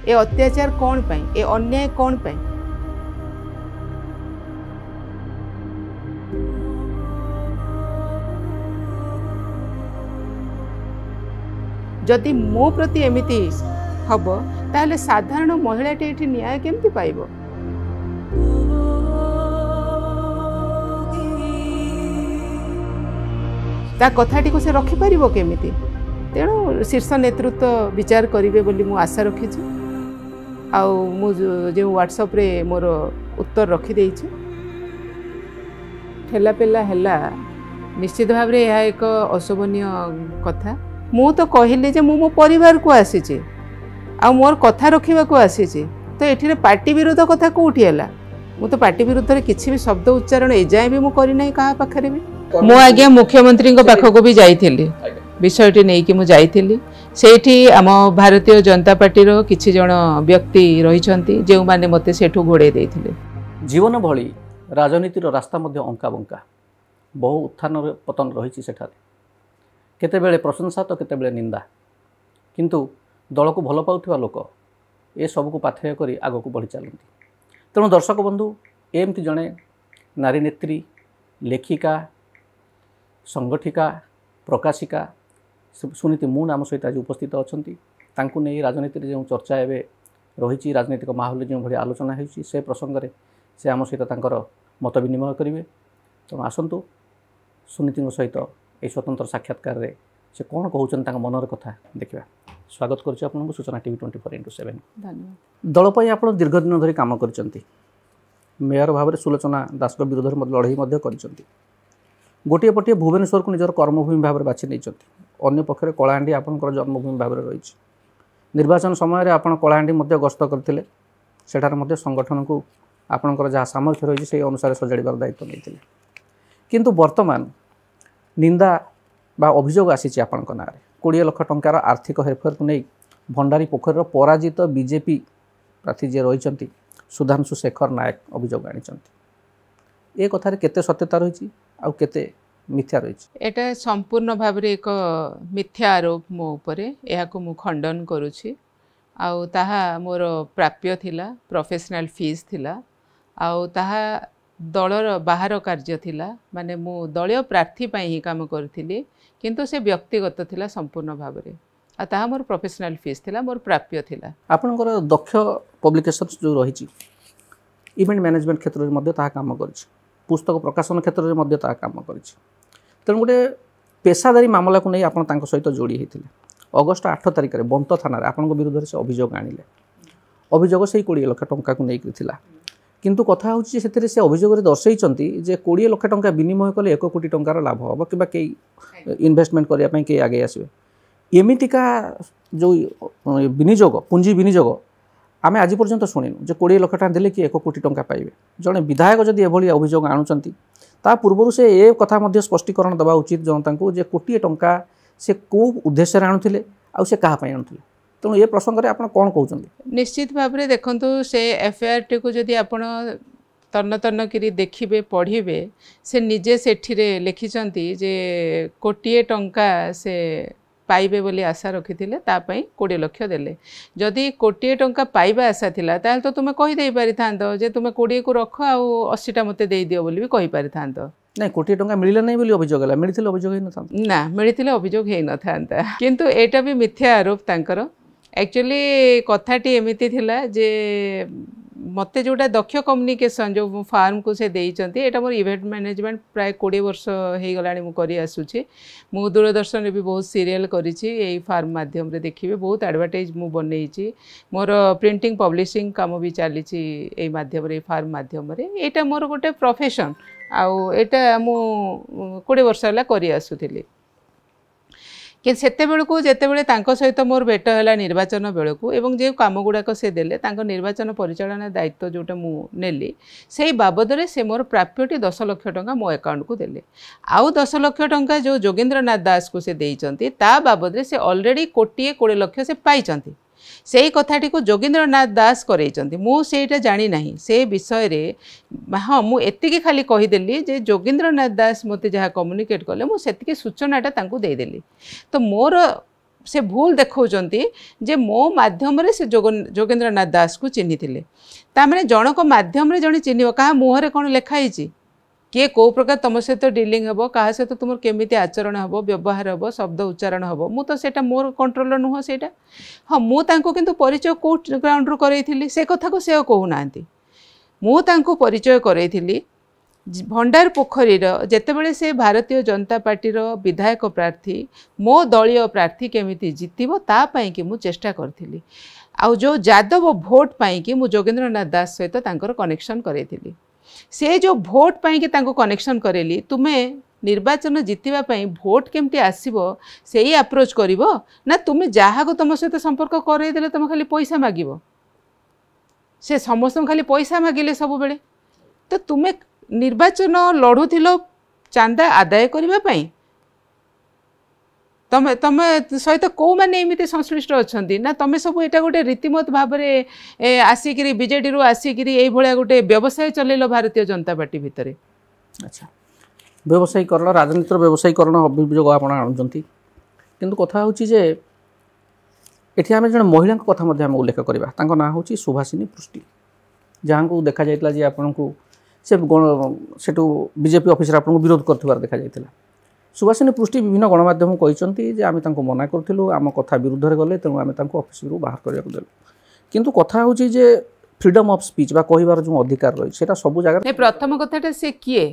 ए अत्याचार कौन पाई, ए अन्याय कौन पाई? जदि मो प्रति एमिति हब ताहले साधारण महिलाटी एठी न्याय केमती पाइबो? ता कथाटी को से रखि परिबो केमिति? तेणु शीर्ष नेतृत्व विचार करिवे बोली मु आशा रखी छु। आउ मु जो व्हाट्सएप रे मोर उत्तर रखी देई छु। ठेला पेला हैला निश्चित भाव रे यह एक अशोभनीय कथा। मु तो कहली जे मु मो परिवार को आसी छि आ मोर कथा रखिबा को आसी छि, तो एठी पार्टी विरोध कथा कोठी हैला? मु तो पार्टी विरुद्ध रे किछि भी शब्द उच्चारण ए जाय भी मु करि नै कहा पाखरे भी। मु आज्ञा मुख्यमंत्री को पाखको भी जाइथिली, विषयटी नहीं कि मु जाइथिली। सेठी आम भारतीय जनता पार्टी रो किछि जण व्यक्ति रहिछंती जे माने मते सेठु घोड़े देइथिले। जीवन भली राजनीति रो रास्ता मध्ये अंका बंका, बहु उत्थान पतन रहिछि सेठारे। केतेबेले प्रशंसा तो केतेबेले निंदा, किंतु दल को भल पाउथिबा लोक ए सब को पाथेय करी आगो को बढ़ी चलती। तेणु दर्शक बंधु, एमती जड़े नारी नेत्री, लेखिका, संगठिका, प्रकाशिका सुनीति मून आम सहित आज उपस्थित अच्छा। नहीं राजनीति जो चर्चा एवं रही, राजनीतिक माहौल जो भाई आलोचना हो प्रसंग में से आम सहित मत विनिमय करेंगे। तेणु आसतु सुनीति सहित ये स्वतंत्र साक्षात्कार रे से कौन कहते मनर कथा देखा। स्वागत करुच्ची आपको सूचना टीवी 24x7। धन्यवाद। दलपाई आप दीर्घ दिन धरी काम कर मेयर भाव में सुलोचना दास विरोध में लड़ाई गोटे पटे भुवनेश्वर को निजर कर्मभूमि भाव में बाछि नहीं, अन्य पक्षे कलाहांडी आपंकर जन्मभूमि भाव में रही। निर्वाचन समय आप कलाहांडी गस्त करते, सेठार संगठन को आपंकर जहाँ सामर्थ्य रही से अनुसार सजाड़ार दायित्व नहीं। किंतु वर्तमान निंदा बा अभियोग आसी आपण ना 20 लाख टंकार आर्थिक हेरफेर को नहीं भंडारी पोखर पराजित बीजेपी प्रार्थी जे रही सुधांशु शेखर नायक अभियोग आनी। ए कथार केते सत्यता रही आउ केते मिथ्या रही? एटा संपूर्ण भाव में एक मिथ्या आरोप मो उपरे, या को मु खंडन करुछि। आउ ताहा मोर प्राप्य थिला, प्रोफेशनल फीस थिला, आउ ताहा दलर बाहर कार्य थिला, माने मु दलीय प्रार्थी पई ही काम करथिली, किंतु से व्यक्तिगत थिला संपूर्ण भाव में। आ ताहा मोर प्रोफेशनल फीस थिला, मोर प्राप्य थिला। आपनकर दक्ष पब्लिकेशन्स जो रही, इवेंट मैनेजमेंट क्षेत्र में मध्य ताहा काम करछि, पुस्तक प्रकाशन क्षेत्र में मध्य ताहा काम करछि। तेणु गोटे पेशादारी मामला को नहीं आप सहित जोड़ी होते। अगस्ट 8 तारिख में बंत थाना आपण विरुद्ध से अभियोग आनिले। अभियोग से 20 लाख टंका को लेकर, किंतु कथा होची से से अभियोग दर्शई जे 20 लाख टंका विनिमय कले 1 कोटी टंकार लाभ हम कि कई इन्वेस्टमेंट करने के आगे आसवे। एमितिका जो विनियोग पुंजी विनियोग आम आज पर्यंत शुणिनु जे 20 लाख टंका देले कि 1 कोटी टंका पाइबे। जड़े विधायक जदि एभली अभियोग आणुचंती ता पूर्व से ए कथा मध्य स्पष्टीकरण दबा उचित जनता को जे कोटी टंका से को उद्देश्य आणुथिले आ से कहा आणुथिले। तेणु ये प्रसंग में आप कौन कहते? निश्चित भाव में देखंतु से एफआईआर टी को जदि आपण तन्न तन्न करी देखिबे पढ़िबे, से निजे सेठिरे लिखिचंती जे कोटिए टंका से पाइबे बोली आशा रखिथिले, तापई 20 लाख देले। जदि कोटिए टंका पाइबा आशा थिला ताल तो तुमे कहि देई परिथांतो जे तुमे 20 को रख आ 80टा मते देई दियो बोली भी कहि परिथांतो। नहीं 20 टंका मिलले नहीं बोली अभियोग हला, मिलिथिले अभियोग हे नथांत ना, मिलिथिले अभियोग हे नथांता। किंतु एटा भी मिथ्या आरोप तांकर। एक्चुअली कथाटी एमिति थिला जे मते जोटा दक्ष कम्युनिकेशन जो फार्म को से देइचंती, एटा मोर इवेंट मैनेजमेंट प्राय 20 वर्ष हे गलानी मु करी आसुची। मु दूरदर्शन रे भी बहुत सीरियल करिछि, एई फार्म माध्यम रे देखिबे बहुत एडवर्टाइज मु बनैछि। मोर प्रिंटिंग पब्लिशिंग काम भी चलीछि एई माध्यम रे, फार्म माध्यम रे। एटा मोर गोटे प्रोफेशन, आउ एटा मु 20 वर्ष हला करी आसुथिली। कि सेते बेलू जितेबले सहित मोर भेट है निर्वाचन बेलू एवं जो कम गुड़ाक से देले निर्वाचन परिचालना दायित्व जोटा मुझे से बाबद से मोर प्राप्यटी 10 लाख टंका मो अकाउंट को देले। आउ 10 लाख टंका जो जोगेंद्रनाथ दास को से देइचंती ता बाबद से ऑलरेडी 1.20 लाख से पाइचंती। से कथाटी को जोगेंद्रनाथ दास करैचंती, मु सेटा जानी नहीं से विषय रे। हाँ मु एतिकी खाली कहीदेली जे जोगेंद्रनाथ दास मते जहाँ कम्युनिकेट कले मु सेतिकी सूचनाटा तांकु देदेली। तो मोर से भूल देखौचंती जे मो माध्यम रे से जोगेंद्र नाथ दास को चिन्ही थिले तामाने जनक माध्यम रे जने चिन्हिव कहा मुहरे कोन लेखा हिची किए को प्रकार तुम सहित डिलिंग हेबो कहा सहित तुम केमिति आचरण हेबो व्यवहार हेबो शब्द उच्चारण हेबो मु तो सेटा मोर कंट्रोल नुह सेटा हाँ मु तांको किंतु परिचय को ग्राउंड रो करैथिली से कथा को से कहू नांती मु तांको परिचय करैथिली भंडार पोखरी जेतेबेले से भारतीय जनता पार्टी विधायक प्रार्थी मो दलीय प्रार्थी केमिति जितिबो ता पई कि मु चेष्टा करथिली आउ जो यादव भोट पई कि मु जोगेंद्र नाथ दास सहित तांकर कनेक्शन करैथिली से जो भोट पई कि तांको कनेक्शन करेली तुमे निर्वाचन जितिबा पई भोट केमती आसीबो सेही अप्रोच करिवो ना तुमे जहा को तुम सहित संपर्क करई देले तुम खाली पैसा मागिबो से समस्त खाली पैसा मागिले सब बेले तो तुमे निर्वाचन लड़ुथिलो चांदा आदाय करबा पई तमे तमे सहित को माने एमिति संश्लिष्ट अछंती ना तमे सब एटा गोटे रीतिमत भाव रे आसिकरी बीजेडी रो आसिकरी एई भलिया गोटे व्यवसाय चलेलो भारतीय जनता पार्टी भितरे अच्छा व्यवसायीकरण राजनीतिर व्यवसायीकरण अभियोग आपण आणुचंती किंतु कथा होची जे एठी आमे जण महिला कथा मध्ये हम उल्लेख करबा तांको ना होची सुभाषिनी पृष्टि जहां को देखा जायतला जे आपण को से बीजेपी ऑफिस आपको विरोध कर देखा जाता सुभाषिनी पृष्टि विभिन्न गणमाध्यम कहते जे आम मना करूँ आम कथा विरुद्ध में गले तेणु आम ऑफिस बाहर करने देलु किंतु कथा होची जे फ्रीडम ऑफ स्पीच बा कहिबार जो अधिकार रही है सब जगह प्रथम कथाटा से किए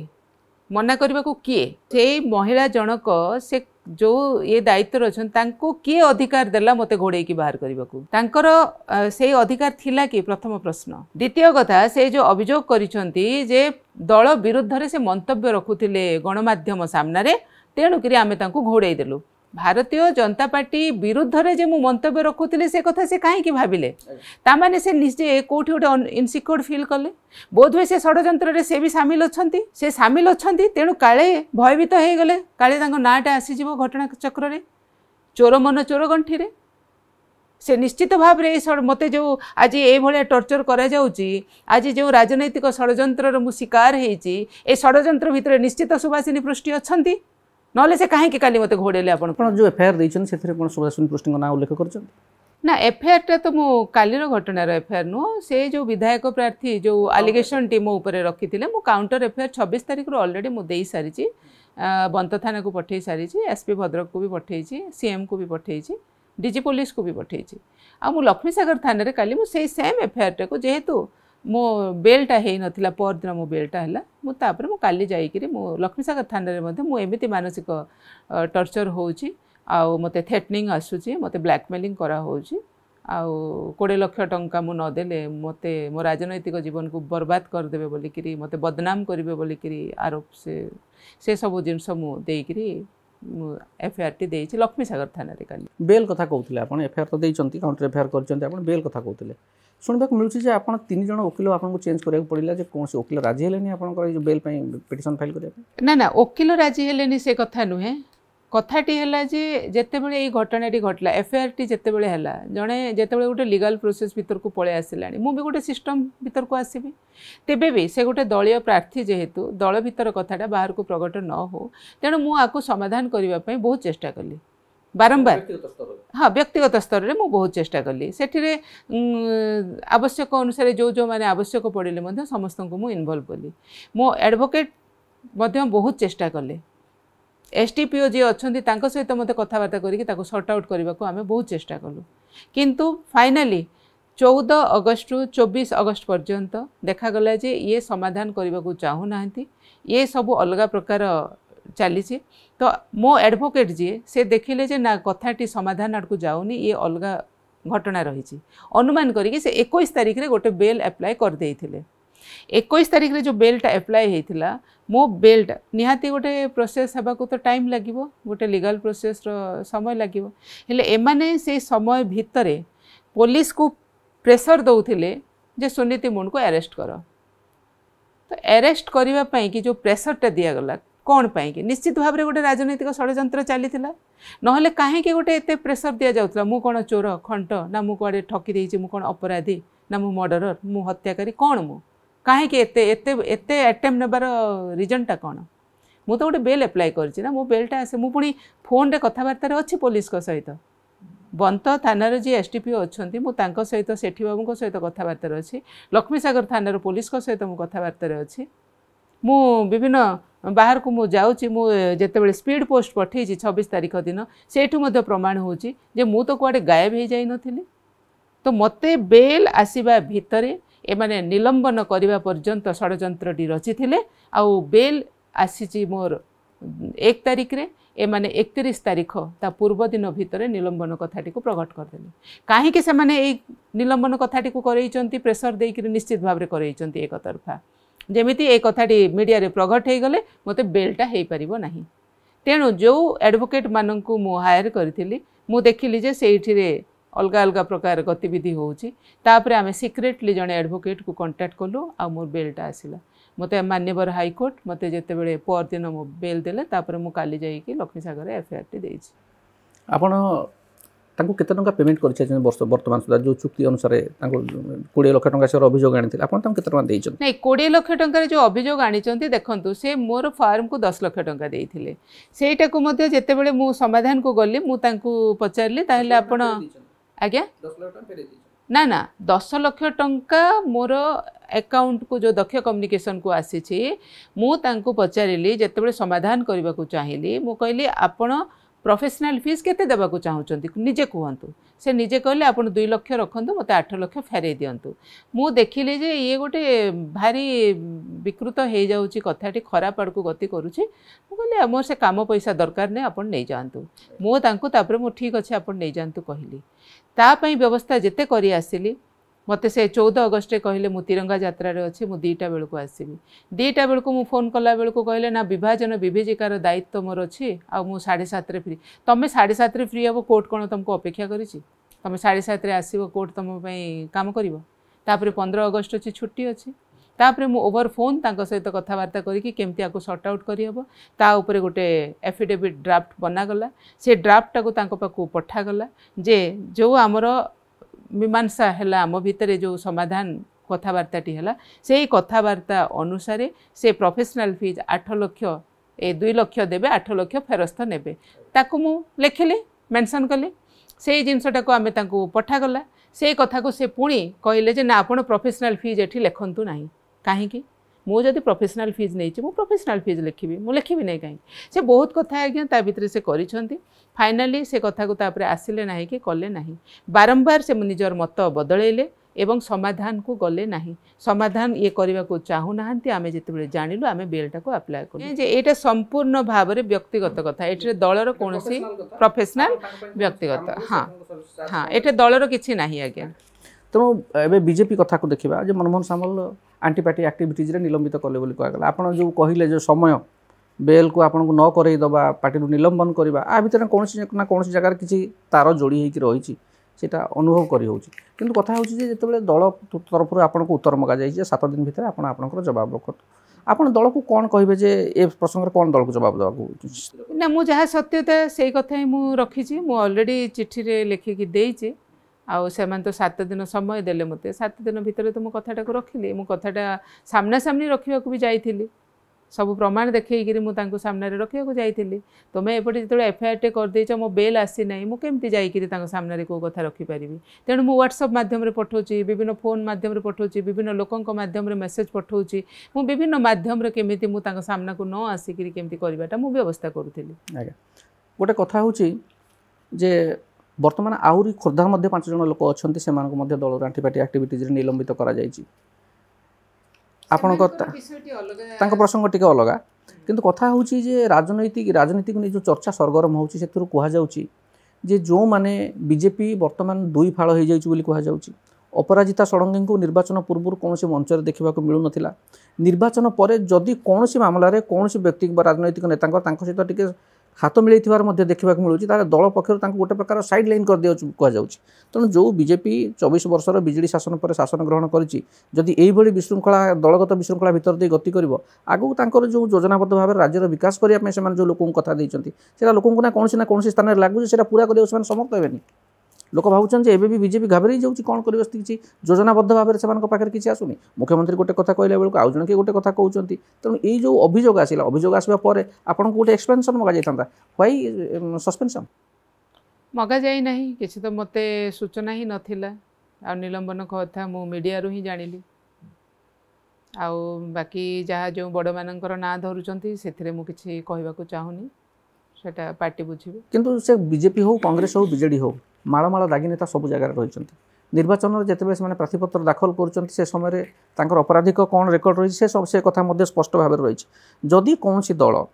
मना करने को किए से महिला जनक से जो ये दायित्व अच्छा किए अधिकार देला मते घोड़े की बाहर करने से अधिकार थिला कि प्रथम प्रश्न द्वितीय कथा से जो अभियोग करिसंती जे दल विरुद्ध से मंतव्य रखुथिले गणमाध्यम सामने तेणुक आमे तांको घोड़े देलु भारतीय जनता पार्टी विरुद्ध रे जे मु मंतव्य रखुथिले से कथा से काहे की भाबिले तामाने से निजे कोठी गोटे इनसिक्योर फील कले बोधवे से षड्यंत्र रे से भी सामिल अछंती तेणु काले भयभीत हो गले काले तांको नाटा आसी जीवो घटना चक्र रे चोर मन चोर गंठी रे से निश्चित भाव रे मते जो आज ए भले टर्चर करा जाउची आज जो राजनैतिक षड्यंत्र मु शिकार हेची ए षड्यंत्र भितर निश्चित सुभाषिनी पृष्टि अछंती नले से काहे काली मते घोड़ेले आपण जो एफआईआर दैछन सेथरे कोन सुभाषिनी पृष्टि ना उल्लेख करछन ना एफआईआर टा तो मु कालीर घटनार एफआईआर नो से जो विधायक प्रार्थी जो एलिगेशन टीम ऊपर रखिथिले मु काउंटर एफआईआर 26 तारिख रो ऑलरेडी मु देई सारिची बंत थाना को पठेई सारिची एसपी भद्रक को भी पठेईची सीएम को भी पठेईची डीजी पुलिस को भी पठेईची आ मु लक्ष्मी सागर थाना रे काली मु सेही सेम एफआईआर टा को जेहेतु मो बेलटा हे नथिला पर दिन मो बेलटा हला मु तापर मु काली जाई करी मु लक्ष्मी सागर थाना रे मध्ये मु एमिति मानसिक टर्चर होउची आ मते थ्रेटनिंग आसुची मते ब्लैकमेलिंग करा होउची आ 20 लाख टंका मु न देले मते मो राजनैतिक जीवन को बर्बाद कर देबे बोली करी मते बदनाम करिवे बोली करी आरोप से सब जिंस मु देई करी एफआईआर टी देइछि लक्ष्मी सागर थाना रे काली बेल कथा कहउथिले आपण एफआईआर तो देइचंती काउंटर एफआईआर करचंती आपण बेल कथा कहउथिले सुनबा मिलूँ जे आप 3 जन वकिल आपको चेंज करा पड़ा जे कौन से वकिल राजी हेलेनी आपन बेल पिटिशन फाइल करबा ना ना वकिल राजी हेलेनी से कथा नुहे कथाटी है जे जेतेबेले ये घटनाटी घटला एफआईआर टी जेतेबेले हला जणे जेतेबेले गोटे लीगल प्रोसेस भीतर को पळे आसिलानी मु भी गोटे सिस्टम भीतर को आसीबी तेबे भी से गोटे दलीय प्रार्थी जेहेतु दल भीतर कथाटा बाहर को प्रकट न हो तेणु मु आको समाधान करबा पई बहुत चेष्टा कली बारंबार हाँ व्यक्तिगत स्तर में बहुत चेष्टा कली से आवश्यक अनुसार जो मैंने आवश्यक पड़े समस्त को मुझे इनवल्व कली मो एडवोकेट बहुत चेष्टा कले एसटीपीओ जी अच्छा सहित मत कथबार्ता करके सर्ट आउट करने को आम बहुत चेष्टा कलु किंतु फाइनाली 14 अगस्ट रु 24 अगस्ट पर्यंत देखागला जे ये समाधान करने को चाहूना ये सब अलग प्रकार चली तो मो एडवोकेट जी से देखिले जे ना कथाटी समाधान आड़ को जाऊनी ये अलग घटना रही अनुमान करके से 21 तारिख रे गोटे बेल अप्लाई कर देइथिले 21 तारिख रे जो बेलटा अप्लाई होता मो बेलटा निहाती गोटे प्रोसेस हवा को तो टाइम लगिवो गोटे लीगल प्रोसेस रो समय लगिवो हेले एमाने से समय भितरे पुलिस को प्रेशर दउथिले जे सुनीति मुंड को अरेस्ट कर तो अरेस्ट करबा पई कि जो प्रेशरटा दिया गला कौन पाई कि निश्चित भाव में गोटे राजनैतिक षड्यंत्र चली ना कहीं गोटे एत प्रेसर दि जाऊला मु कौन चोर खंट ना मु कड़े ठकी देछि मु कौन अपराधी ना मु मर्डरर मु हत्याकारी कौन मु कहीं एते अटेम्प्ट नेबार रिजनटा कौन मु तो गोटे बेल अप्लाई करछि ना मो बेलटा आसे मु पुणी फोन रे कथबार्ता अच्छी पुलिस सहित बंत थानार जी एसडीपीओ अच्छा मुझे सहित सेठी बाबू सहित कथबार्तार अच्छी लक्ष्मीसागर थानार पुलिस सहित मुझे कथबार्तार अच्छी मु विभिन्न बाहर को मु जाऊँगी मुझे स्पीड पोस्ट पठे 26 तारीख दिन से प्रमाण होची जे मु तो कुआडे गायब हो जाई नथिली तो मते बेल आसीबा भितरे एमाने निलंबन करने पर्यंत षड्यंत्रटी रचिथिले आउ बेल आसीची मोर 1 तारीख रे एमाने 31 तारीख ता पूर्व दिन भितर निलंबन कथाटी को प्रकट करदेले कहीं से माने ए निलंबन कथाटी को करैचंती प्रेशर देकर निश्चित भाव में करैचंती एक तरफा जेमिति ए कथाटी मीडिया रे प्रकट हो गले मते बेलटा हो पारिबो नाही तेणु जो एडवोकेट माननकु मु हायर करथिली मु देखिली जे सेइठिरे अलग अलग प्रकार गतिविधि होउची तापरे आमे सिक्रेटली जने एडवोकेट को कांटेक्ट कलु आ मोर बेलटा आसिला मते मान्यवर हाईकोर्ट मते जेते बेले पर दिन मो बेल देले तापरे मु काली जाई कि लक्ष्मीसागर एफआईआर टी देइछि आपण तांको केते टंका पेमेंट करछे वर्ष वर्तमान सुधा जो चुक्ति अनुसार तांको 20 लाख टंका से अभियोग आनिथिले आपण तांको केते टंका देइछन नै 20 लाख टंका जो अभियोग आनिचंती देखंतु से मोर फार्म को 10 लाख टंका देइथिले सेटा को मध्ये जेते बेले मु समाधान को गल्ली मु तांको पचारली ताहले आपण आज्ञा 10 लाख टंका फेरे ना ना 10 लाख टंका मोर अकाउंट को जो दक्ष कम्युनिकेशन को आसी मु तांको पचारिली जेते बेले समाधान करबा को चाहिली मु कहली आपण प्रोफेशनल फीस केते देबा को चाहउचंती निजे कहंतु से निजे कहले आपण 2 लाख रखंतु मते 8 लाख फेरे दियंतु मु देखिले जे ये गोटे भारी विकृत हो जाउची कथाटी खराब आड़ को गति करूची मु कहले मोर से काम पैसा दरकार नै आपण नै जानतु मु तांको तापरे मु ठीक अछि आपण नै जानतु कहली ता पई व्यवस्था जेते करी आसिली मते से 14 अगस्त कहले मु तिरंगा यात्रा रे अछि मु 2टा बेल को आसीबी 2टा बेल को मु फोन कला बेल को कहले ना विभाजन विभेजिकार दायित्व मोर अछि आ मु 7:30 रे फ्री तमे 7:30 रे फ्री हबो कोर्ट कोन तुमको अपेक्षा करिछि तमे 7:30 रे आसीबो कोर्ट तुम पई काम करिवो तापरे 15 अगस्त अछि छुट्टी अछि तापरे मु ओवर फोन तांको सहित कथबार्ता करिकि केमति आको सॉर्ट आउट करि हबो ता ऊपर गोटे एफिडेविट ड्राफ्ट बना गला से ड्राफ्ट को तांको पाकू पठा गला जे जो हमर मीमांसा है आम भितर जो समाधान कथबार्ता है से कथबार्ता अनुसार से प्रोफेशनल फीज 8 लाख 2 लाख देवे 8 लाख फेरस्त नेबे ताकू मु लिखिली मेंशन कली से जिनसटा को आमे तांको पठागला से कथा को से पुणी कहले जे ना आपण प्रोफेशनल फीज एठी लेखंतु नाही काहे मु जदि प्रोफेशनल फीज नहीं मु प्रोफेशनल फीज लिखी मु लिखी नहीं कहीं से बहुत कथा आज्ञा ता भितर से करिसंती फाइनाली से कथा को तापरे आसिले नाही कि कले नाही बारंबार से निजर मत बदलैले एवं समाधान को गले नाही समाधान ये करबा को चाहू नाहंती आमे जेतेबेले जानिलु आमे बेलटा को अप्लाई करू जे एटा संपूर्ण भाव रे व्यक्तिगत कथा एठरे दलर कोनोसी प्रोफेशनल व्यक्तिगत हां हां एठे दलर किछि नाही आज्ञा तेणु एबे बीजेपी कथा को देखिबा जे मनमोहन सामल आंटी पार्टी एक्टिविटीज रे निलंबित कले बोली कहला आपण जो कहिले जो समय बेल को आपन को न करई दबा पार्टी निलंबन करबा आ भितर कोनोसी जगह किछि तार जोड़ी हेकि रहिछि सेटा अनुभव करी होछि किंतु कथा होछि जे जेतेबेले दल तरफ आपन को उत्तर मगा जाई जे 7 दिन भितर आपन आपनकर जवाब रखत आपन दल को कोन कहबे जे ए प्रसंग रे कोन दल को जवाब दबा को ना मु जहा सत्यता सेई कथा ही मु रखी छी मु ऑलरेडी चिट्ठी रे लिखि कि देई छी आउ सेमान तो 7 दिन समय देले मते 7 दिन भितर तो मु कथाटा को रखिली मु कथाटा सामना सामनी रखिबा को भी जाईथिली सब प्रमाण देखैगिरी मु तांको सामने रे रखिया को जाईथिली तो मैं एपटे जेतले एफआईआर टे कर देछ मो बेल आसी नै मु केमति जाईकिरी तांको सामने रे को कथा रखि परिबी तेणु मु व्हाट्सएप माध्यम रे पठौची विभिन्न फोन माध्यम रे पठौची विभिन्न लोकंक माध्यम रे मेसेज पठौची मु विभिन्न माध्यम रे केमिति मु तांको सामना को न आसीकिरी केमति करबाटा मु व्यवस्था करूथिली आगे गोटे कथा होची जे वर्तमान आहुरी खोर्धा मध्य 5 जन लोक अछंती सेमानको मध्य दल रांटीपाटी एक्टिविटीज रे निलंबित करा जाईची आपणक प्रसंग टी अलग किंतु कथा होची जे राजनीति जो चर्चा सरगरम होची सेथुरु कहा जाउची जे जो माने बीजेपी वर्तमान दुई फाळ हो जाइछु बोली कहा जाउची अपराजिता षडंगी को निर्वाचन पूर्व कौन मंच देखा मिलू ना निर्वाचन पर जदि कौन मामलें कौन व्यक्ति राजनैतिक नेता सहित टी हाथ मिलई देखा मिलूँ दल पक्षर गोटे प्रकार साइड लाइन कर दिया कहु तेणु जो बीजेपी 24 वर्षर बिजेडी शासन पर शासन ग्रहण करी यही विशृंखला दलगत विशृंखला भितर दे गति कर आगू तांकर जो योजनाबद्ध भाव राज्यर विकास करने से जो लोक कथा देते लोक ना कौन स्थान लगुच से पूरा करने समर्थ हेनी लोक भावुं जे एबी बीजेपी घाबरी जाऊँगी कौन कर किसी योजनाबद्ध भाव से पाखे किसी आसुनी मुख्यमंत्री गोटे कथा कहला बेलू आउ जन किए गोटे कथा कहते तेणु ये जो अभियोग आसला अभियोग आसवा पर आपको गोटे एक्सपेंशन मगा जाता व्हाई सस्पेंशन मगा जाई नहीं किसी तो मते सूचना ही नथिला आ निलंबन कथा मु मीडिया रु ही जानिली आउ बाकी जहाँ जो बड़ मानकर ना धरुचंती सेथिरे मु किछि कहबाकू चाहुनी सेटा पार्टी बुझिबे किंतु से बीजेपी हो कांग्रेस हो बीजेडी हो माଳ दागी नेता सब जगह रही निर्वाचन जिते से प्रार्थीपत्र दाखल कर समय अपराधिक कौन रेकर्ड रही से कथा स्पष्ट भाव रही जदि कौन दल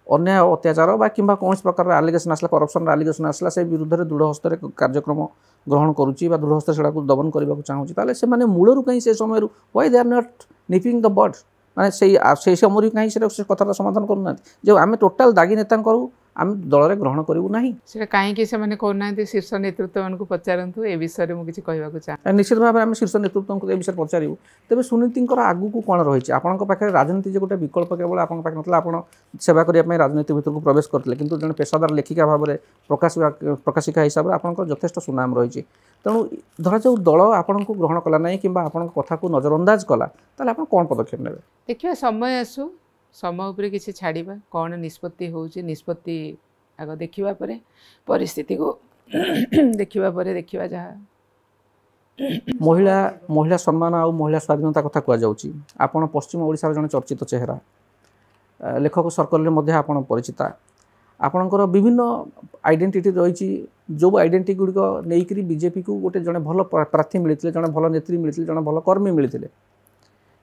अन्याय अत्याचार बा कि कौन प्रकार आलिगेसन आसला करप्शन आलिगेसन आसला से विरुद्ध में दृढ़ हस्त कार्यक्रम ग्रहण करुच्ची दृढ़ हस्त से दमन करने को चाहूँगी ताले से मूलर कहीं से समय why they are not nipping the bird माने से समय कहीं से कथा समाधान करना जो आम टोटाल दागी नेता करूँ आम दल में ग्रहण करूँ ना से कहीं से करना शीर्ष नेतृत्व मानक पचारतु ए विषय में किसी कहवाक चाहे निश्चित भाव में आम शीर्ष नेतृत्व को विषय पचारू तेज सुनीति आगू को कौन रही आपंक पाखे राजनीति जो गोटे विकल्प केवल आप ना आप सेवा करने राजनीति भितर को प्रवेश करते किंतु जन पेशादार लेखिका भाव में प्रकाशिका हिसाब से आप यथेष्ट सुनाम रही तेणु धरा जो दल आपन को ग्रहण कला ना कि आपण कथा को नजरअंदाज कला ताले आप कौन पदक्षेप ने देखिए समय आसू समय उपरे किसी छाड़िबा कौन निष्पत्ति होउची निष्पत्ति आग देखिबा परे परिस्थिति को देखिबा जहाँ महिला महिला सम्मान आ महिला स्वाधीनता कथा कह जाउची आपण पश्चिम ओडिसा जन चर्चित चेहरा लेखक सर्कल में आपण परिचिता आपणकर विभिन्न आइडेंटिटी रही जो आइडेंटिटी गुड़िक नहीं बीजेपी को गोटे जड़े भल प्रार्थी मिलते जड़े भल नेत्री मिलते जड़े भल कर्मी मिलते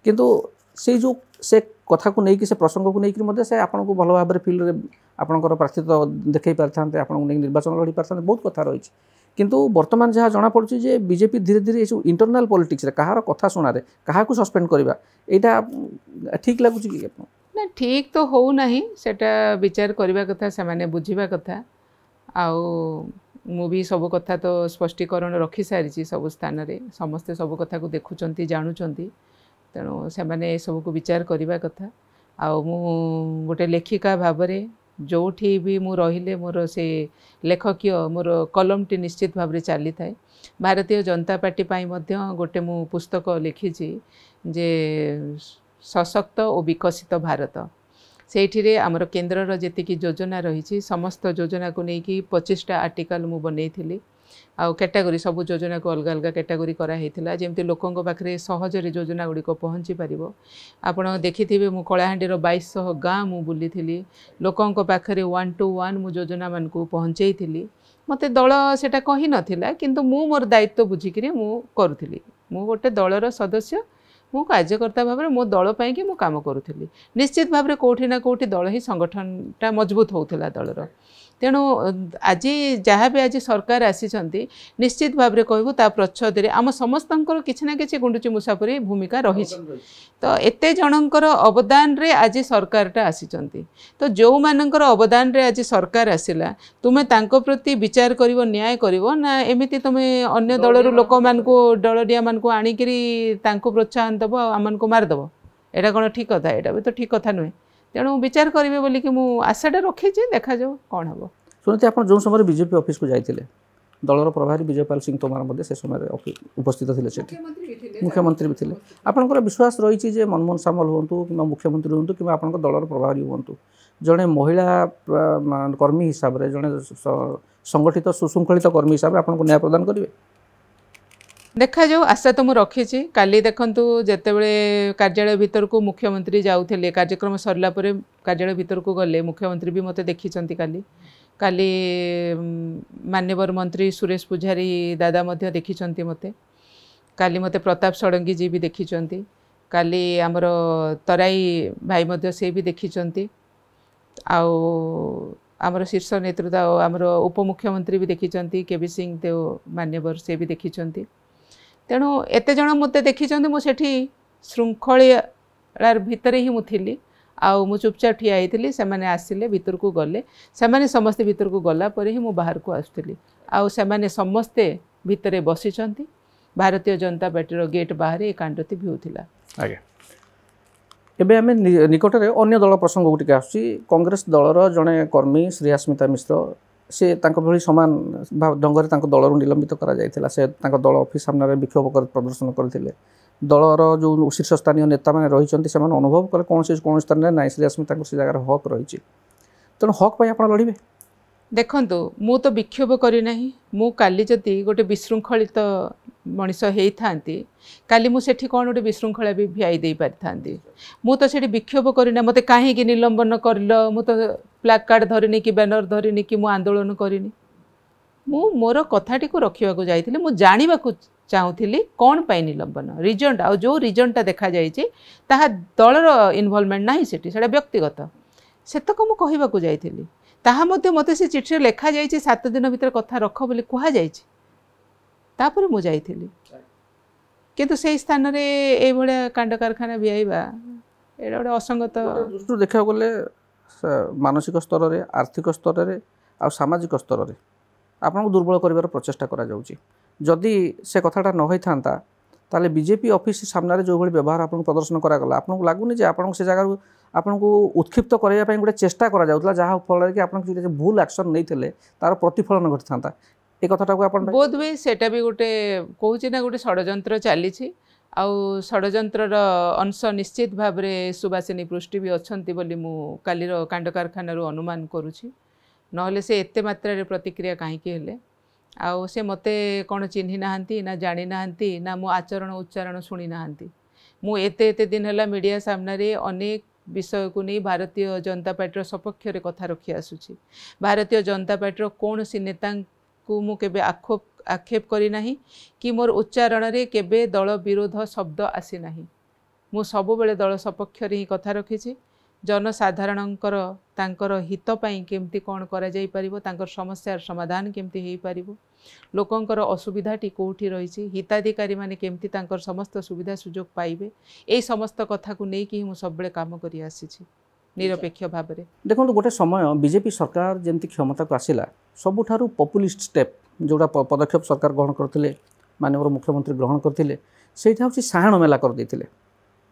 किंतु से जो से कथा को लेकिन से प्रसंग को लेकिन से आपन को भल भाव में फिल्ड में आपंकर प्रार्थीत्व देखई पारि था आपन निर्वाचन लड़ी पारि बहुत कथा रही किंतु वर्तमान जहाँ जना पड़ुछि जे बीजेपी धीरे धीरे ये इंटरनल पॉलिटिक्स रे कहार कथा शुणारे क्या सस्पेंड करवा यहाँ ठीक लगुच कि ना ठीक तो हो नहीं सेटा विचार करने कथा से माने बुझिबा कथा आउ मु भी सब कथा तो स्पष्टीकरण रखी सारी सब स्थान रे समस्ते सब कथा को देखुचंती जानुचंती तेणु से माने सब को विचार करने कथा आउ मु गोटे लेखिका भाव में जोठी भी मु रहिले मोर से लेखकीय मोर कलम टी निश्चित भाव में चली थाए भारतीय जनता पार्टी पाई मध्य गोटे मु पुस्तक लिखी जे सशक्त और विकसित भारत से आमर केन्द्र जी योजना रही समस्त योजना को लेकिन 25टा आर्टिकल मु बनई थी आउ कैटेगरी सब योजना को अलग अलग कैटेगरी कराइला जमती लोकों पाखे सहजरे योजना गुड़िक पहुँची पार आपड़ देखिथे मु कलाहांडीर 2200 गाँ मु बुली थी लोकों पाखे 1 to 1 मु योजना मान को पहुँचे थी मते दल सेटा कही नथिला किंतु मु मोर दायित्व बुझिकी मु करुली मु गोटे दलर सदस्य मु कार्यकर्ता भाव में मो दल पाई मु काम करुली निश्चित भाव में कोठी ना कोठी दल ही संगठनटा मजबूत होउथिला दलर तेणु आज जहाँ भी आज सरकार आसी निश्चित भाव में कहूँ ता प्रच्छद आम समस्त किसी ना कि गुंडुची मुसाफरी भूमिका रही तो एते जनकर अवदान रे आज सरकारटा आसी तो जो मानकर अवदान रे आज सरकार आसिला तुमे तांको प्रति विचार करिवो न्याय करिवो ना एमिति तुमे अन्य दलर लोक मानकु दलडिया मानकु आनिकरी तांको प्रोत्साहन दबो आमन को मार दबो एटा कोन ठीक कथा एटा भी तो ठीक कथा नुहे तेणु विचार करेंगे बोली कि मु आशाटा रखी देखा जाओ कौन हम शुणते आप जो समय बीजेपी ऑफिस को जाते दलर प्रभारी विजयपाल सिंह तोमार से समय उपस्थित थे मुख्यमंत्री भी थे आपंकर विश्वास रही मनमोहन सामल हूँ कि मुख्यमंत्री हूँ कि आप दलर प्रभारी हूँ जड़े महिला कर्मी हिसाब से जड़े संगठित सुशृंखलित कर्मी हिसाब से आपको न्याय प्रदान करेंगे देखा जाऊ आशा तो मुझे रखी काली देखु जितेबले कार्यालय भीतर को मुख्यमंत्री जाऊे कार्यक्रम सरला कार्यालय भीतर को गले मुख्यमंत्री भी मते देखी काली काली मान्यवर मंत्री सुरेश पुजारी दादा मध्य देखी मते काली मते प्रताप षडंगी जी भी देखी काली आमर तराई भाई मध्य से भी देखी आमर शीर्ष नेतृत्व आमर उपमुख्यमंत्री भी देखी केबी सिंह देव मान्यवर से भी देखी तेणु एत जन मत देखी मुझे श्रृंखलार भितर ही मुझी आउ चुपचाप ठिया होती से आसिले भीतर को गले से समस्ते भीतर को गला पर ही बाहर को आसुली आउ से समस्ते भितर बसी भारतीय जनता पार्टी गेट बाहर ये कांडती भी होता आगे एबे आम निकट में अन्य दल प्रसंग गुटिक कांग्रेस दलर जड़े कर्मी श्रेयास्मिता मिश्र से भली सामान ढंग से दल निलंबित करा से दल ऑफिस सामने विक्षोभ प्रदर्शन करते दलर जो शीर्ष स्थानीय नेता मैंने रही से अनुभव कले कौन स्थान में ना श्रेयास्मिता से जगह हक रही तेणु हक आप लड़े ଦେଖନ୍ତୁ ମୁଁ ତ ବିକ୍ଷୋଭ କରିନାହିଁ। ମୁଁ କାଲି ଯଦି ଗୋଟେ ବିଶୃଙ୍ଖଳିତ ମଣିଷ ହେଇଥାନ୍ତି କାଲି ମୁଁ ସେଠି କ'ଣ ଗୋଟେ ବିଶୃଙ୍ଖଳା ବି ଭିଆଇ ଦେଇ ପାରିଥାନ୍ତି। ମୁଁ ତ ସେଠି ବିକ୍ଷୋଭ କରିନା। ମୋତେ କାହିଁକି ନିଲମ୍ବନ କରିଲ, ମୁଁ ତ ପ୍ଲାକ୍ କାର୍ଡ଼ ଧରିନି କି ବ୍ୟାନର ଧରିନି କି ମୁଁ ଆନ୍ଦୋଳନ କରିନି। ମୁଁ ମୋର କଥାଟିକୁ ରଖିବାକୁ ଯାଇଥିଲି। ମୁଁ ଜାଣିବାକୁ ଚାହୁଁଥିଲି କ'ଣ ପାଇଁ ନିଲମ୍ବନ ରିଜନଟା, ଆଉ ଯେଉଁ ରିଜନଟା ଦେଖାଯାଇଛି ତାହା ଦଳର ଇନଭଲଭମେଣ୍ଟ ନାହିଁ, ସେଟା ବ୍ୟକ୍ତିଗତ, ସେତକ ମୁଁ କହିବାକୁ ଯାଇଥିଲି। ତାହା ମଧ୍ୟ ମୋତେ ସେ ଚିଠିରେ ଲେଖାଯାଇଛି 7 ଦିନ ଭିତରେ କଥା ରଖ ବୋଲି କୁହାଯାଇଛି। ତାପରେ ମୁଁ ଯାଇଥିଲି, କିନ୍ତୁ ସେଇ ସ୍ଥାନରେ ଏଇଭଳିଆ କାଣ୍ଡ କାରଖାନା ଭିଆଇବା ଏଇଟା ଗୋଟେ ଅସଙ୍ଗତ ଦୃଷ୍ଟିରୁ ଦେଖିବାକୁ ଗଲେ ମାନସିକ ସ୍ତରରେ, ଆର୍ଥିକ ସ୍ତରରେ ଆଉ ସାମାଜିକ ସ୍ତରରେ ଆପଣଙ୍କୁ ଦୁର୍ବଳ କରିବାର ପ୍ରଚେଷ୍ଟା କରାଯାଉଛି। ଯଦି ସେ କଥାଟା ନ ହୋଇଥାନ୍ତା ତାହେଲେ ବିଜେପି ଅଫିସ ସାମ୍ନାରେ ଯେଉଁଭଳି ବ୍ୟବହାର ଆପଣଙ୍କୁ ପ୍ରଦର୍ଶନ କରାଗଲା, ଆପଣଙ୍କୁ ଲାଗୁନି ଯେ ଆପଣଙ୍କୁ ସେ ଜାଗାରୁ ଆପଣଙ୍କୁ ଉତ୍କ୍ଷିପ୍ତ କରିବା ପାଇଁ ଗୋଟେ ଚେଷ୍ଟା କରାଯାଉଥିଲା, ଯାହା ଫଳରେ କି ଆପଣ କିଛି ଭୁଲ ଆକ୍ସନ୍ ନେଇଥିଲେ ତାର ପ୍ରତିଫଳନ ଘଟିଥାନ୍ତା? ଏ କଥାଟାକୁ ଆପଣ ବୋଧ ହୁଏ ସେଟା ବି ଗୋଟେ କହୁଛି ନା ଗୋଟେ ଷଡ଼ଯନ୍ତ୍ର ଚାଲିଛି। ଆଉ ଷଡ଼ଯନ୍ତ୍ରର ଅଂଶ ନିଶ୍ଚିତ ଭାବରେ ସୁବାସିନୀ ପୃଷ୍ଟି ବି ଅଛନ୍ତି ବୋଲି ମୁଁ କାଲିର କାଣ୍ଡ କାରଖାନାରୁ ଅନୁମାନ କରୁଛି। ନହେଲେ ସେ ଏତେ ମାତ୍ରାରେ ପ୍ରତିକ୍ରିୟା କାହିଁକି ହେଲେ? ଆଉ ସେ ମୋତେ କ'ଣ ଚିହ୍ନି ନାହାନ୍ତି ନା ଜାଣି ନାହାନ୍ତି ନା ମୋ ଆଚରଣ ଉଚ୍ଚାରଣ ଶୁଣି ନାହାନ୍ତି। ମୁଁ ଏତେ ଦିନ ହେଲା ମିଡ଼ିଆ ସାମ୍ନାରେ ଅନେକ ବିଷୟକୁ ନେଇ ଭାରତୀୟ ଜନତା ପାର୍ଟିର ସପକ୍ଷରେ କଥା ରଖି ଆସୁଛି। ଭାରତୀୟ ଜନତା ପାର୍ଟିର କୌଣସି ନେତାଙ୍କୁ ମୁଁ କେବେ ଆକ୍ଷେପ କରିନାହିଁ କି ମୋର ଉଚ୍ଚାରଣରେ କେବେ ଦଳ ବିରୋଧ ଶବ୍ଦ ଆସିନାହିଁ। ମୁଁ ସବୁବେଳେ ଦଳ ସପକ୍ଷରେ ହିଁ କଥା ରଖିଛି। ଜନସାଧାରଣଙ୍କର ତାଙ୍କର ହିତ ପାଇଁ କେମିତି କ'ଣ କରାଯାଇପାରିବ, ତାଙ୍କର ସମସ୍ୟାର ସମାଧାନ କେମିତି ହେଇପାରିବ, ଲୋକଙ୍କର ଅସୁବିଧାଟି କେଉଁଠି ରହିଛି, ହିତାଧିକାରୀମାନେ କେମିତି ତାଙ୍କର ସମସ୍ତ ସୁବିଧା ସୁଯୋଗ ପାଇବେ, ଏଇ ସମସ୍ତ କଥାକୁ ନେଇକି ହିଁ ମୁଁ ସବୁବେଳେ କାମ କରି ଆସିଛି ନିରପେକ୍ଷ ଭାବରେ। ଦେଖନ୍ତୁ ଗୋଟେ ସମୟ ବିଜେପି ସରକାର ଯେମିତି କ୍ଷମତାକୁ ଆସିଲା, ସବୁଠାରୁ ପପୁଲିଷ୍ଟ ଷ୍ଟେପ୍ ଯେଉଁଟା ପଦକ୍ଷେପ ସରକାର ଗ୍ରହଣ କରିଥିଲେ, ମାନନୀୟ ମୁଖ୍ୟମନ୍ତ୍ରୀ ଗ୍ରହଣ କରିଥିଲେ, ସେଇଟା ହେଉଛି ସାହାଣ ମେଲା କରିଦେଇଥିଲେ।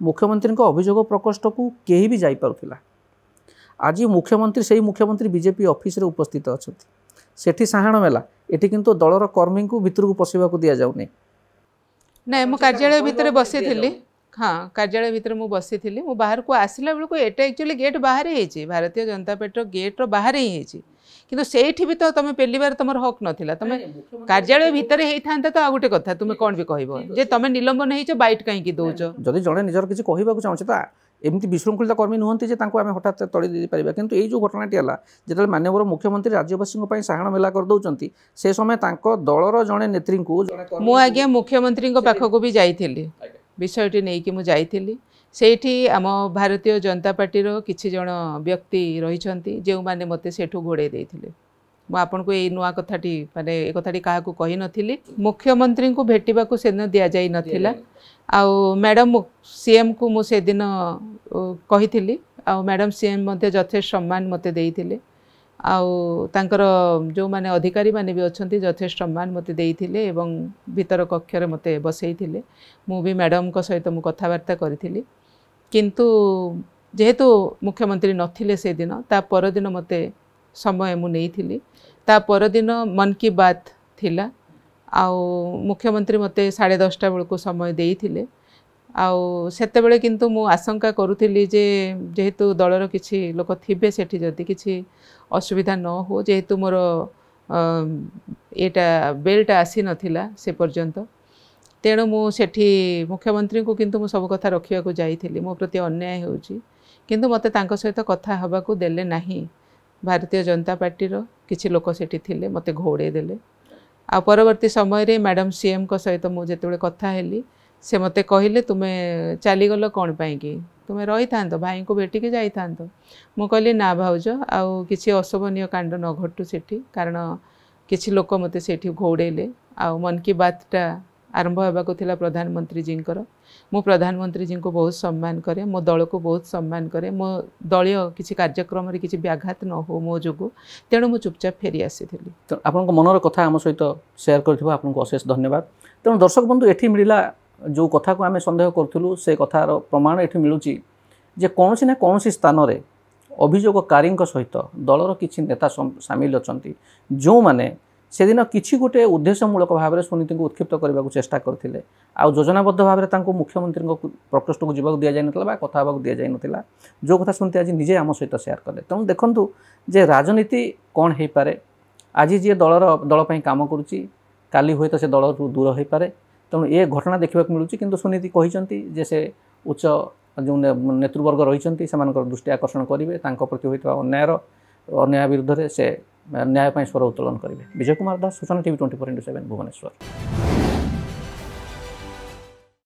ମୁଖ୍ୟମନ୍ତ୍ରୀଙ୍କ ଅଭିଯୋଗ ପ୍ରକୋଷ୍ଠକୁ କେହି ବି ଯାଇପାରୁଥିଲା। ଆଜି ମୁଖ୍ୟମନ୍ତ୍ରୀ ସେଇ ମୁଖ୍ୟମନ୍ତ୍ରୀ ବିଜେପି ଅଫିସରେ ଉପସ୍ଥିତ ଅଛନ୍ତି, ସେଠି ସାହାଣ ମେଲା, ଏଠି କିନ୍ତୁ ଦଳର କର୍ମୀଙ୍କୁ ଭିତରକୁ ପଶିବାକୁ ଦିଆଯାଉନି। ନାଇଁ, ମୁଁ କାର୍ଯ୍ୟାଳୟ ଭିତରେ ବସିଥିଲି। ହଁ, କାର୍ଯ୍ୟାଳୟ ଭିତରେ ମୁଁ ବସିଥିଲି। ମୁଁ ବାହାରକୁ ଆସିଲା ବେଳକୁ ଏଟା ଆକ୍ଚୁଆଲି ଗେଟ୍ ବାହାରେ ହେଇଛି, ଭାରତୀୟ ଜନତା ପାର୍ଟିର ଗେଟ୍ର ବାହାରେ ହିଁ ହେଇଛି। କିନ୍ତୁ ସେଇଠି ବି ତ ତୁମେ ପେଲିବାର ତୁମର ହକ୍ ନଥିଲା। ତୁମେ କାର୍ଯ୍ୟାଳୟ ଭିତରେ ହେଇଥାନ୍ତା ତ ଆଉ ଗୋଟେ କଥା, ତୁମେ କ'ଣ ବି କହିବ ଯେ ତୁମେ ନିଲମ୍ବନ ହେଇଛ, ବାଇଟ୍ କାହିଁକି ଦେଉଛ? ଯଦି ଜଣେ ନିଜର କିଛି କହିବାକୁ ଚାହୁଁଛି ତ ଏମିତି ବିଶୃଙ୍ଖଳିତ କର୍ମୀ ନୁହନ୍ତି ଯେ ତାଙ୍କୁ ଆମେ ହଠାତ୍ ତଳି ଦେଇପାରିବା। କିନ୍ତୁ ଏଇ ଯେଉଁ ଘଟଣାଟି ହେଲା, ଯେତେବେଳେ ମାନ୍ୟବର ମୁଖ୍ୟମନ୍ତ୍ରୀ ରାଜ୍ୟବାସୀଙ୍କ ପାଇଁ ସାହାଣ ମେଲା କରିଦେଉଛନ୍ତି, ସେ ସମୟ ତାଙ୍କ ଦଳର ଜଣେ ନେତ୍ରୀଙ୍କୁ ମୁଁ ଆଜ୍ଞା ମୁଖ୍ୟମନ୍ତ୍ରୀଙ୍କ ପାଖକୁ ବି ଯାଇଥିଲି, ବିଷୟଟି ନେଇକି ମୁଁ ଯାଇଥିଲି। ସେଇଠି ଆମ ଭାରତୀୟ ଜନତା ପାର୍ଟିର କିଛି ଜଣ ବ୍ୟକ୍ତି ରହିଛନ୍ତି ଯେଉଁମାନେ ମୋତେ ସେଠୁ ଘୋଡ଼େଇ ଦେଇଥିଲେ। ମୁଁ ଆପଣଙ୍କୁ ଏଇ ନୂଆ କଥାଟି ମାନେ ଏ କଥାଟି କାହାକୁ କହିନଥିଲି। ମୁଖ୍ୟମନ୍ତ୍ରୀଙ୍କୁ ଭେଟିବାକୁ ସେଦିନ ଦିଆଯାଇ ନଥିଲା। ଆଉ ମ୍ୟାଡ଼ାମ୍ ସିଏମ୍କୁ ମୁଁ ସେଦିନ କହିଥିଲି, ଆଉ ମ୍ୟାଡ଼ାମ୍ ସିଏମ୍ ମଧ୍ୟ ଯଥେଷ୍ଟ ସମ୍ମାନ ମୋତେ ଦେଇଥିଲେ। ଆଉ ତାଙ୍କର ଯେଉଁମାନେ ଅଧିକାରୀମାନେ ବି ଅଛନ୍ତି ଯଥେଷ୍ଟ ସମ୍ମାନ ମୋତେ ଦେଇଥିଲେ ଏବଂ ଭିତର କକ୍ଷରେ ମୋତେ ବସେଇଥିଲେ। ମୁଁ ବି ମ୍ୟାଡ଼ାମ୍ଙ୍କ ସହିତ ମୁଁ କଥାବାର୍ତ୍ତା କରିଥିଲି। କିନ୍ତୁ ଯେହେତୁ ମୁଖ୍ୟମନ୍ତ୍ରୀ ନଥିଲେ ସେଦିନ, ତା ପରଦିନ ମୋତେ ସମୟ ମୁଁ ନେଇଥିଲି। ତା ପରଦିନ ମନ୍ କି ବାତ୍ ଥିଲା, ଆଉ ମୁଖ୍ୟମନ୍ତ୍ରୀ ମୋତେ 10:30 ବେଳକୁ ସମୟ ଦେଇଥିଲେ। ଆଉ ସେତେବେଳେ କିନ୍ତୁ ମୁଁ ଆଶଙ୍କା କରୁଥିଲି ଯେ ଯେହେତୁ ଦଳର କିଛି ଲୋକ ଥିବେ ସେଠି, ଯଦି କିଛି ଅସୁବିଧା ନ ହଉ, ଯେହେତୁ ମୋର ଏଇଟା ବେଲ୍ଟା ଆସିନଥିଲା ସେ ପର୍ଯ୍ୟନ୍ତ, ତେଣୁ ମୁଁ ସେଠି ମୁଖ୍ୟମନ୍ତ୍ରୀଙ୍କୁ କିନ୍ତୁ ମୁଁ ସବୁ କଥା ରଖିବାକୁ ଯାଇଥିଲି। ମୋ ପ୍ରତି ଅନ୍ୟାୟ ହେଉଛି, କିନ୍ତୁ ମୋତେ ତାଙ୍କ ସହିତ କଥା ହେବାକୁ ଦେଲେ ନାହିଁ। ଭାରତୀୟ ଜନତା ପାର୍ଟିର କିଛି ଲୋକ ସେଠି ଥିଲେ, ମୋତେ ଘୋଡ଼େଇ ଦେଲେ। ଆଉ ପରବର୍ତ୍ତୀ ସମୟରେ ମ୍ୟାଡ଼ାମ୍ ସିଏମ୍ଙ୍କ ସହିତ ମୁଁ ଯେତେବେଳେ କଥା ହେଲି, ସେ ମୋତେ କହିଲେ ତୁମେ ଚାଲିଗଲ କ'ଣ ପାଇଁକି, ତୁମେ ରହିଥାନ୍ତ, ଭାଇଙ୍କୁ ଭେଟିକି ଯାଇଥାନ୍ତ। ମୁଁ କହିଲି ନା ଭାଉଜ, ଆଉ କିଛି ଅଶୋଭନୀୟ କାଣ୍ଡ ନ ଘଟୁ ସେଠି, କାରଣ କିଛି ଲୋକ ମୋତେ ସେଠି ଘୋଡ଼େଇଲେ। ଆଉ ମନ୍ କି ବାତ୍ଟା ଆରମ୍ଭ ହେବାକୁ ଥିଲା ପ୍ରଧାନମନ୍ତ୍ରୀଜୀଙ୍କର। ମୁଁ ପ୍ରଧାନମନ୍ତ୍ରୀଜୀଙ୍କୁ ବହୁତ ସମ୍ମାନ କରେ, ମୋ ଦଳକୁ ବହୁତ ସମ୍ମାନ କରେ, ମୋ ଦଳୀୟ କିଛି କାର୍ଯ୍ୟକ୍ରମରେ କିଛି ବ୍ୟାଘାତ ନ ହେଉ ମୋ ଯୋଗୁଁ, ତେଣୁ ମୁଁ ଚୁପଚାପ ଫେରି ଆସିଥିଲି। ଆପଣଙ୍କ ମନର କଥା ଆମ ସହିତ ସେୟାର କରିଥିବା ଆପଣଙ୍କୁ ଅଶେଷ ଧନ୍ୟବାଦ। ତେଣୁ ଦର୍ଶକ ବନ୍ଧୁ, ଏଠି ମିଳିଲା ଯେଉଁ କଥାକୁ ଆମେ ସନ୍ଦେହ କରୁଥିଲୁ, ସେ କଥାର ପ୍ରମାଣ ଏଠି ମିଳୁଛି ଯେ କୌଣସି ନା କୌଣସି ସ୍ଥାନରେ ଅଭିଯୋଗକାରୀଙ୍କ ସହିତ ଦଳର କିଛି ନେତା ସାମିଲ ଅଛନ୍ତି, ଯେଉଁମାନେ सेदिन किसी गोटे उद्देश्यमूलक भाव में सुनीति को उत्क्षिप्त करने को चेष्टा करते आउ योजनाबद्ध भाव में मुख्यमंत्री प्रकोष्ठ को जावाक दि जाता कथा दि जाता जो कथा सुनीति आज निजे आम सहित सेयार कले। तेणु देखूँ जे राजनीति कौन हो पारे आज जी दलर काम करुच्ची काली हुए तो से दल दूर हो पारे। तेणु ये घटना देखा मिलूँ कि सुनीति कहते से उच्च जो नेतृवर्ग रही से दृष्टि आकर्षण करेंगे प्रति होता अन्याय विरुद्ध से न्याय स्वर उत्तोलन करेंगे। विजय कुमार दास, सूचना टीवी 24x7 भुवनेश्वर।